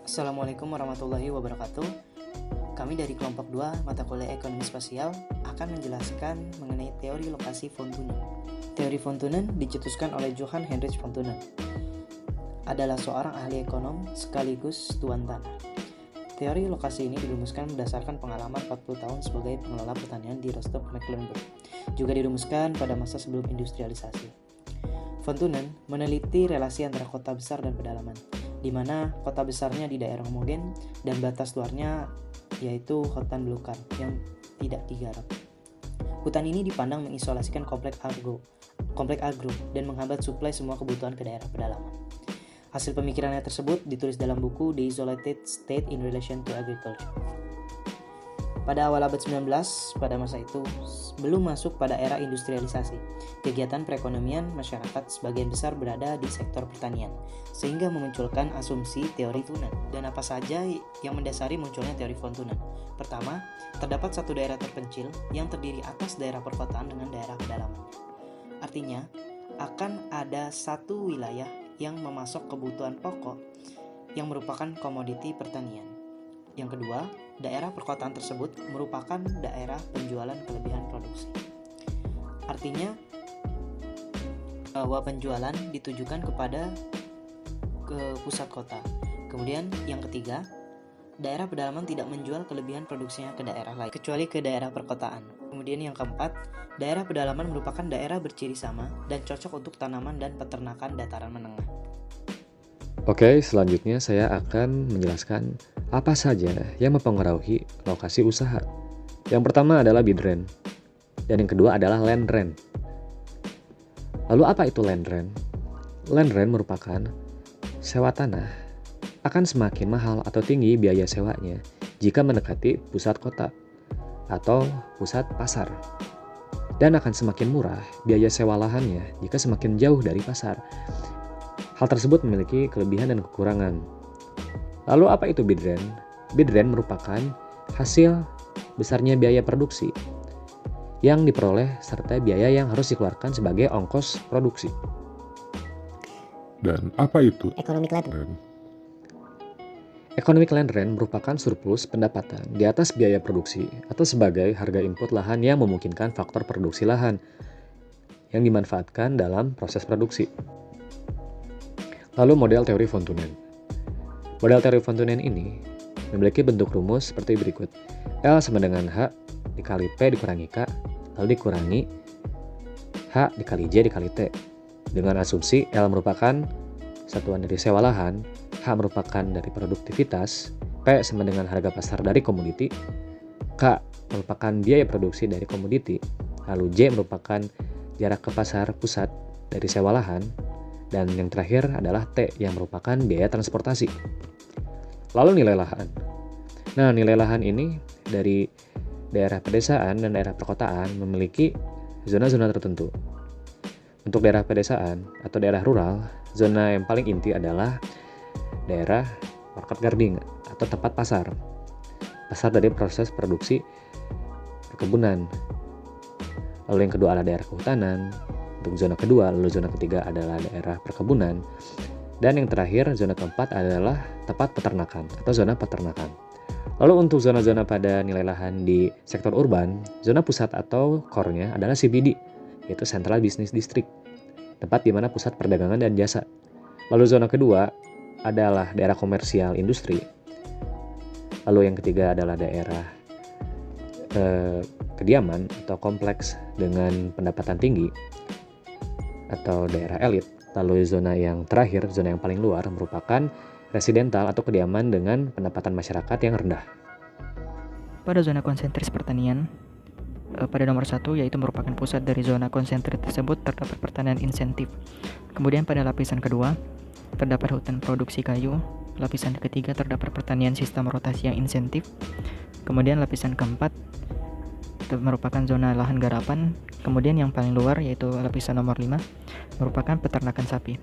Assalamualaikum warahmatullahi wabarakatuh. Kami dari kelompok 2 mata kuliah ekonomi spasial akan menjelaskan mengenai teori lokasi von Thunen. Teori von Thunen dicetuskan oleh Johann Heinrich von Thunen. Adalah seorang ahli ekonom sekaligus tuan tanah. Teori lokasi ini dirumuskan berdasarkan pengalaman 40 tahun sebagai pengelola pertanian di Rostock-Mecklenburg. Juga dirumuskan pada masa sebelum industrialisasi. Von Thunen meneliti relasi antara kota besar dan pedalaman, di mana kota besarnya di daerah homogen dan batas luarnya yaitu hutan belukar yang tidak digarap. Hutan ini dipandang mengisolasikan kompleks agro dan menghambat suplai semua kebutuhan ke daerah pedalaman. Hasil pemikirannya tersebut ditulis dalam buku The Isolated State in Relation to Agriculture. Pada awal abad 19, pada masa itu belum masuk pada era industrialisasi. Kegiatan perekonomian masyarakat sebagian besar berada di sektor pertanian, sehingga memunculkan asumsi teori Thunen. Dan apa saja yang mendasari munculnya teori von Thunen? Pertama, terdapat satu daerah terpencil yang terdiri atas daerah perkotaan dengan daerah pedalaman. Artinya, akan ada satu wilayah yang memasok kebutuhan pokok yang merupakan komoditi pertanian. Yang kedua, daerah perkotaan tersebut merupakan daerah penjualan kelebihan produksi. Artinya bahwa penjualan ditujukan ke pusat kota. Kemudian yang ketiga, daerah pedalaman tidak menjual kelebihan produksinya ke daerah lain, kecuali ke daerah perkotaan. Kemudian yang keempat, daerah pedalaman merupakan daerah berciri sama dan cocok untuk tanaman dan peternakan dataran menengah. Oke, selanjutnya saya akan menjelaskan apa saja yang mempengaruhi lokasi usaha. Yang pertama adalah bid rent, dan yang kedua adalah land rent. Lalu apa itu land rent? Land rent merupakan sewa tanah akan semakin mahal atau tinggi biaya sewanya jika mendekati pusat kota atau pusat pasar, dan akan semakin murah biaya sewa lahannya jika semakin jauh dari pasar. Hal tersebut memiliki kelebihan dan kekurangan. Lalu apa itu bid rent? Bid rent merupakan hasil besarnya biaya produksi yang diperoleh serta biaya yang harus dikeluarkan sebagai ongkos produksi. Dan apa itu Economic land rent? Economic land rent merupakan surplus pendapatan di atas biaya produksi atau sebagai harga input lahan yang memungkinkan faktor produksi lahan yang dimanfaatkan dalam proses produksi. Lalu model teori von Thunen. Model teori von Thunen ini memiliki bentuk rumus seperti berikut. L sama dengan H dikali P dikurangi K, lalu dikurangi H dikali J dikali T. Dengan asumsi L merupakan satuan dari sewa lahan, H merupakan dari produktivitas, P sama dengan harga pasar dari komoditi, K merupakan biaya produksi dari komoditi, lalu J merupakan jarak ke pasar pusat dari sewa lahan, dan yang terakhir adalah T yang merupakan biaya transportasi. Lalu nilai lahan. Nah, nilai lahan ini dari daerah pedesaan dan daerah perkotaan memiliki zona-zona tertentu. Untuk daerah pedesaan atau daerah rural, zona yang paling inti adalah daerah market garden atau tempat pasar. Pasar dari proses produksi perkebunan. Lalu yang kedua adalah daerah kehutanan. Untuk zona kedua, lalu zona ketiga adalah daerah perkebunan. Dan yang terakhir, zona keempat adalah tempat peternakan atau zona peternakan. Lalu untuk zona-zona pada nilai lahan di sektor urban, zona pusat atau core-nya adalah CBD, yaitu Central Business District, tempat di mana pusat perdagangan dan jasa. Lalu zona kedua adalah daerah komersial industri. Lalu yang ketiga adalah daerah kediaman atau kompleks dengan pendapatan tinggi atau daerah elit. Lalu zona yang terakhir, zona yang paling luar merupakan residental atau kediaman dengan pendapatan masyarakat yang rendah. Pada zona konsentris pertanian, pada nomor 1 yaitu merupakan pusat dari zona konsentris tersebut terdapat pertanian insentif. Kemudian pada lapisan kedua terdapat hutan produksi kayu. Lapisan ketiga terdapat pertanian sistem rotasi yang insentif. Kemudian lapisan keempat merupakan zona lahan garapan. Kemudian yang paling luar yaitu lapisan nomor 5 merupakan peternakan sapi.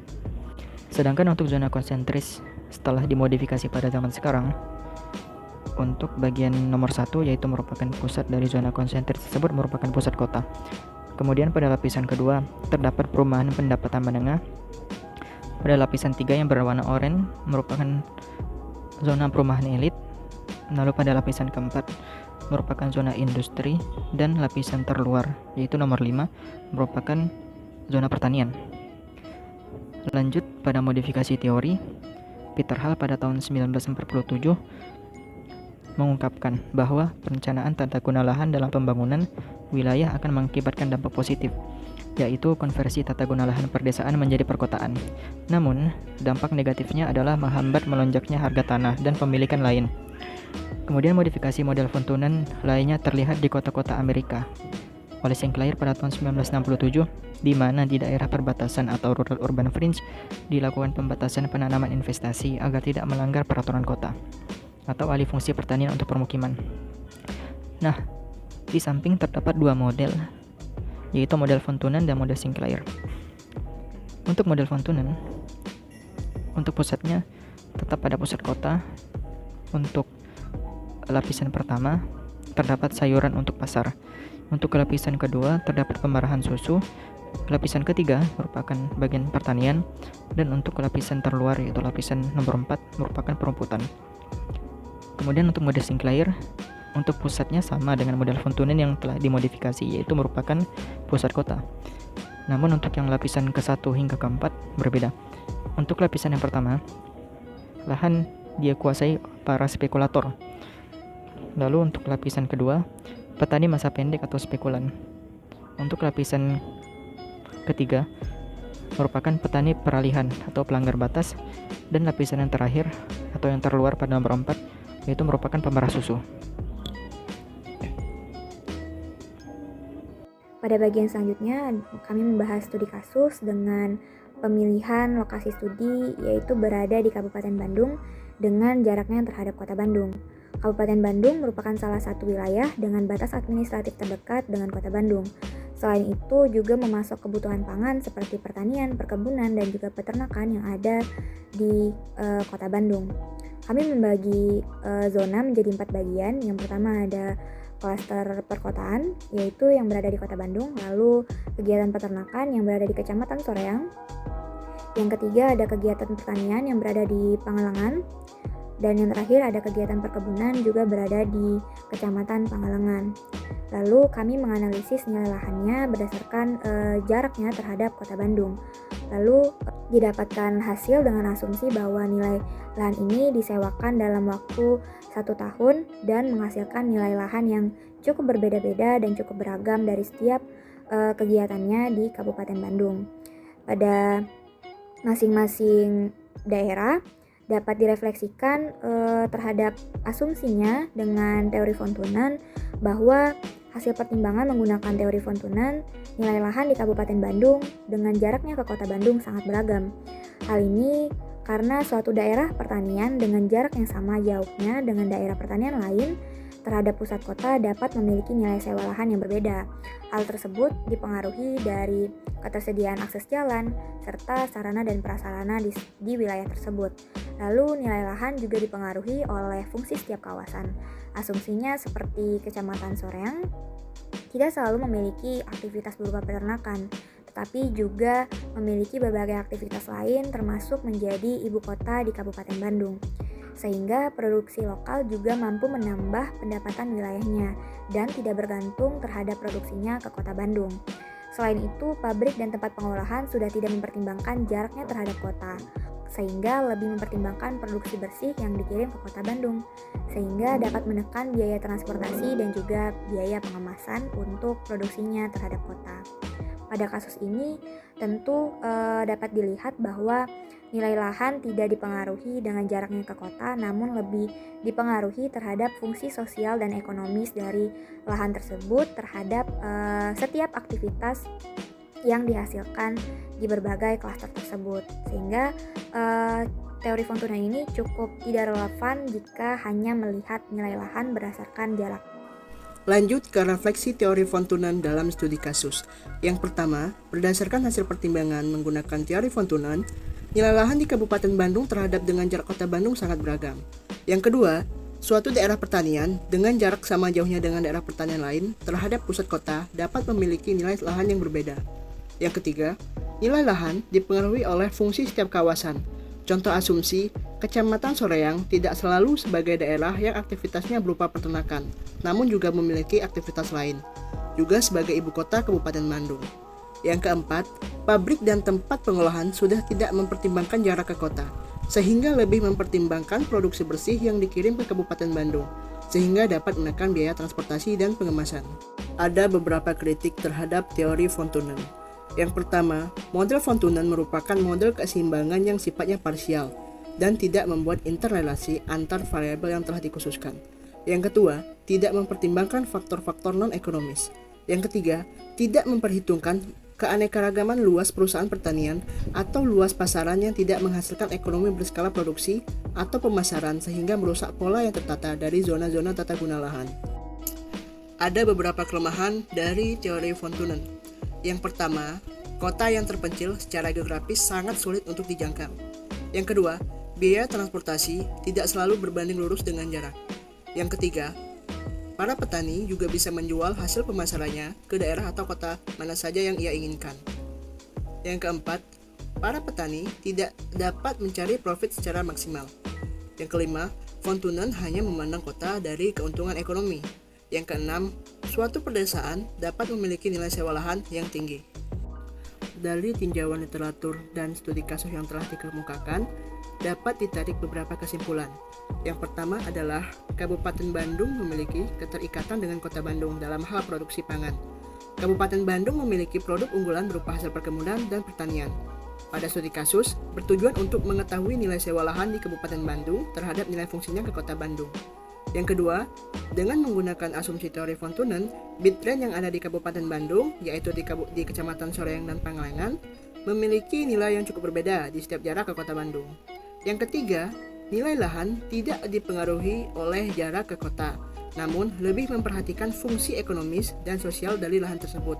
Sedangkan untuk zona konsentris setelah dimodifikasi pada zaman sekarang, untuk bagian nomor 1 yaitu merupakan pusat dari zona konsentris tersebut merupakan pusat kota. Kemudian pada lapisan kedua terdapat perumahan pendapatan menengah. Pada lapisan 3 yang berwarna oranye merupakan zona perumahan elit. Lalu pada lapisan keempat merupakan zona industri, dan lapisan terluar yaitu nomor 5 merupakan zona pertanian. Lanjut pada modifikasi teori, Peter Hall pada tahun 1947 mengungkapkan bahwa perencanaan tata guna lahan dalam pembangunan wilayah akan mengakibatkan dampak positif, yaitu konversi tata guna lahan perdesaan menjadi perkotaan. Namun, dampak negatifnya adalah menghambat melonjaknya harga tanah dan pemilikan lain. Kemudian modifikasi model von Thunen lainnya terlihat di kota-kota Amerika oleh Sinclair pada tahun 1967, di mana di daerah perbatasan atau rural urban fringe dilakukan pembatasan penanaman investasi agar tidak melanggar peraturan kota atau alih fungsi pertanian untuk permukiman. Nah, di samping terdapat dua model, yaitu model von Thunen dan model Sinclair. Untuk model von Thunen, untuk pusatnya tetap pada pusat kota. Untuk lapisan pertama terdapat sayuran untuk pasar. Untuk lapisan kedua terdapat pemerahan susu. Lapisan ketiga merupakan bagian pertanian, dan untuk lapisan terluar yaitu lapisan nomor 4 merupakan perumputan. Kemudian untuk model Sinclair, untuk pusatnya sama dengan model von Thunen yang telah dimodifikasi, yaitu merupakan pusat kota. Namun untuk yang lapisan ke-1 hingga ke-4 berbeda. Untuk lapisan yang pertama, lahan dia kuasai para spekulator. Lalu untuk lapisan kedua, petani masa pendek atau spekulan. Untuk lapisan ketiga merupakan petani peralihan atau pelanggar batas, dan lapisan yang terakhir atau yang terluar pada nomor 4 yaitu merupakan pemerah susu. Pada bagian selanjutnya kami membahas studi kasus dengan pemilihan lokasi studi, yaitu berada di Kabupaten Bandung dengan jaraknya terhadap Kota Bandung. Kabupaten Bandung merupakan salah satu wilayah dengan batas administratif terdekat dengan Kota Bandung. Selain itu juga memasok kebutuhan pangan seperti pertanian, perkebunan, dan juga peternakan yang ada di Kota Bandung. Kami membagi zona menjadi 4 bagian. Yang pertama ada klaster perkotaan, yaitu yang berada di Kota Bandung. Lalu kegiatan peternakan yang berada di Kecamatan Soreang. Yang ketiga ada kegiatan pertanian yang berada di Pangalengan. Dan yang terakhir ada kegiatan perkebunan juga berada di Kecamatan Pangalengan. Lalu kami menganalisis nilai lahannya berdasarkan jaraknya terhadap Kota Bandung. Lalu didapatkan hasil dengan asumsi bahwa nilai lahan ini disewakan dalam waktu 1 tahun dan menghasilkan nilai lahan yang cukup berbeda-beda dan cukup beragam dari setiap kegiatannya di Kabupaten Bandung. Pada masing-masing daerah dapat direfleksikan terhadap asumsinya dengan teori von Thunen, bahwa hasil pertimbangan menggunakan teori von Thunen, nilai lahan di Kabupaten Bandung dengan jaraknya ke Kota Bandung sangat beragam. Hal ini karena suatu daerah pertanian dengan jarak yang sama jauhnya dengan daerah pertanian lain terhadap pusat kota dapat memiliki nilai sewa lahan yang berbeda. Hal tersebut dipengaruhi dari ketersediaan akses jalan serta sarana dan prasarana di wilayah tersebut. Lalu nilai lahan juga dipengaruhi oleh fungsi setiap kawasan. Asumsinya seperti Kecamatan Soreang tidak selalu memiliki aktivitas berupa peternakan, tetapi juga memiliki berbagai aktivitas lain termasuk menjadi ibu kota di Kabupaten Bandung. Sehingga produksi lokal juga mampu menambah pendapatan wilayahnya dan tidak bergantung terhadap produksinya ke Kota Bandung. Selain itu, pabrik dan tempat pengolahan sudah tidak mempertimbangkan jaraknya terhadap kota, sehingga lebih mempertimbangkan produksi bersih yang dikirim ke Kota Bandung, sehingga dapat menekan biaya transportasi dan juga biaya pengemasan untuk produksinya terhadap kota. Pada kasus ini tentu dapat dilihat bahwa nilai lahan tidak dipengaruhi dengan jaraknya ke kota, namun lebih dipengaruhi terhadap fungsi sosial dan ekonomis dari lahan tersebut terhadap setiap aktivitas yang dihasilkan di berbagai klaster tersebut. Sehingga teori von Thunen ini cukup tidak relevan jika hanya melihat nilai lahan berdasarkan jarak. Lanjut ke refleksi teori von Thunen dalam studi kasus. Yang pertama, berdasarkan hasil pertimbangan menggunakan teori von Thunen, nilai lahan di Kabupaten Bandung terhadap dengan jarak Kota Bandung sangat beragam. Yang kedua, suatu daerah pertanian dengan jarak sama jauhnya dengan daerah pertanian lain terhadap pusat kota dapat memiliki nilai lahan yang berbeda. Yang ketiga, nilai lahan dipengaruhi oleh fungsi setiap kawasan. Contoh asumsi, Kecamatan Soreang tidak selalu sebagai daerah yang aktivitasnya berupa peternakan, namun juga memiliki aktivitas lain, juga sebagai ibu kota Kabupaten Bandung. Yang keempat, pabrik dan tempat pengolahan sudah tidak mempertimbangkan jarak ke kota, sehingga lebih mempertimbangkan produksi bersih yang dikirim ke Kabupaten Bandung, sehingga dapat menekan biaya transportasi dan pengemasan. Ada beberapa kritik terhadap teori von Thunen. Yang pertama, model von Thunen merupakan model keseimbangan yang sifatnya parsial dan tidak membuat interrelasi antar variabel yang telah dikhususkan. Yang kedua, tidak mempertimbangkan faktor-faktor non-ekonomis. Yang ketiga, tidak memperhitungkan keanekaragaman luas perusahaan pertanian atau luas pasaran yang tidak menghasilkan ekonomi berskala produksi atau pemasaran sehingga merusak pola yang tertata dari zona-zona tata guna lahan. Ada beberapa kelemahan dari teori von Thunen. Yang pertama, kota yang terpencil secara geografis sangat sulit untuk dijangkau. Yang kedua, biaya transportasi tidak selalu berbanding lurus dengan jarak. Yang ketiga, para petani juga bisa menjual hasil pemasarannya ke daerah atau kota mana saja yang ia inginkan. Yang keempat, para petani tidak dapat mencari profit secara maksimal. Yang kelima, von Thunen hanya memandang kota dari keuntungan ekonomi. Yang keenam, suatu pedesaan dapat memiliki nilai sewa lahan yang tinggi. Dari tinjauan literatur dan studi kasus yang telah dikemukakan, dapat ditarik beberapa kesimpulan. Yang pertama adalah Kabupaten Bandung memiliki keterikatan dengan Kota Bandung dalam hal produksi pangan. Kabupaten Bandung memiliki produk unggulan berupa hasil perkebunan dan pertanian. Pada studi kasus, bertujuan untuk mengetahui nilai sewa lahan di Kabupaten Bandung terhadap nilai fungsinya ke Kota Bandung. Yang kedua, dengan menggunakan asumsi teori von Thunen, bit trend yang ada di Kabupaten Bandung, yaitu di Kecamatan Soreang dan Pangalengan, memiliki nilai yang cukup berbeda di setiap jarak ke Kota Bandung. Yang ketiga, nilai lahan tidak dipengaruhi oleh jarak ke kota, namun lebih memperhatikan fungsi ekonomis dan sosial dari lahan tersebut.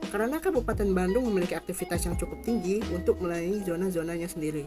Karena Kabupaten Bandung memiliki aktivitas yang cukup tinggi untuk melayani zona-zonanya sendiri.